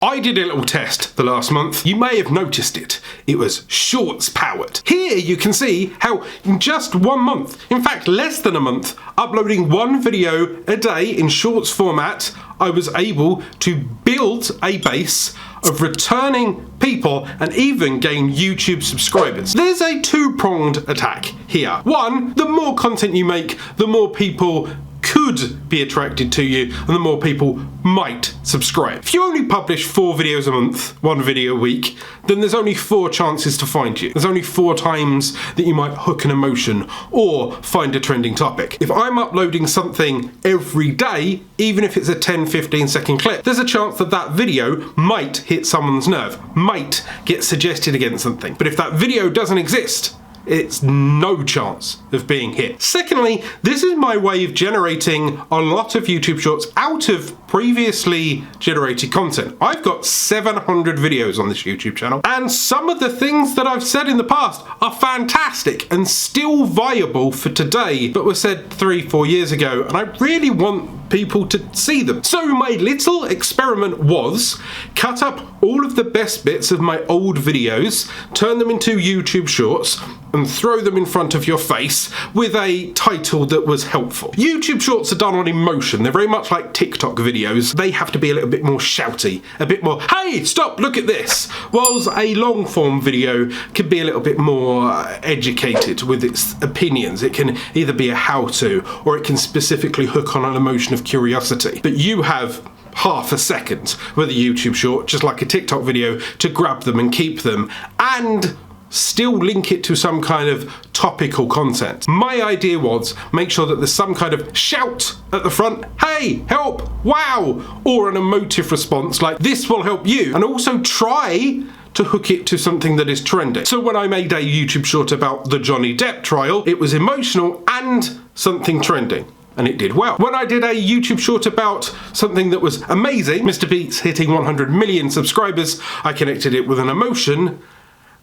I did a little test the last month. You may have noticed it. It was Shorts powered. Here you can see how in just 1 month, in fact less than a month, uploading one video a day in Shorts format, I was able to build a base of returning people and even gain YouTube subscribers. There's a two-pronged attack here. One, the more content you make, the more people could be attracted to you and the more people might subscribe. If you only publish 4 videos a month, 1 video a week, then there's only 4 chances to find you. There's only 4 times that you might hook an emotion or find a trending topic. If I'm uploading something every day, even if it's a 10-15 second clip, there's a chance that that video might hit someone's nerve, might get suggested against something. But if that video doesn't exist, it's no chance of being hit. Secondly, this is my way of generating a lot of YouTube Shorts out of previously generated content. I've got 700 videos on this YouTube channel, and some of the things that I've said in the past are fantastic and still viable for today, but were said 3-4 years ago, and I really want people to see them. So my little experiment was cut up all of the best bits of my old videos, turn them into YouTube Shorts, and throw them in front of your face with a title that was helpful. YouTube Shorts are done on emotion. They're very much like TikTok videos. They have to be a little bit more shouty, a bit more, hey, stop, look at this. Whilst a long form video can be a little bit more educated with its opinions. It can either be a how-to or it can specifically hook on an emotion of curiosity. But you have half a second with a YouTube Short, just like a TikTok video, to grab them and keep them and still link it to some kind of topical content. My idea was make sure that there's some kind of shout at the front, hey, help, wow, or an emotive response like this will help you, and also try to hook it to something that is trending. So when I made a YouTube Short about the Johnny Depp trial, it was emotional and something trending, and it did well. When I did a YouTube Short about something that was amazing, Mr. Beats hitting 100 million subscribers, I connected it with an emotion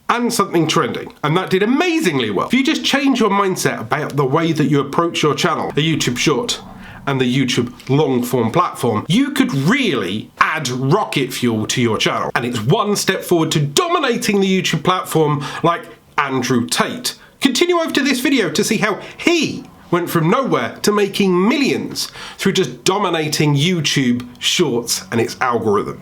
and something trending, and that did amazingly well. If you just change your mindset about the way that you approach your channel, the YouTube Short and the YouTube long form platform, you could really add rocket fuel to your channel. And it's one step forward to dominating the YouTube platform like Andrew Tate. Continue over to this video to see how he went from nowhere to making millions through just dominating YouTube Shorts and its algorithm.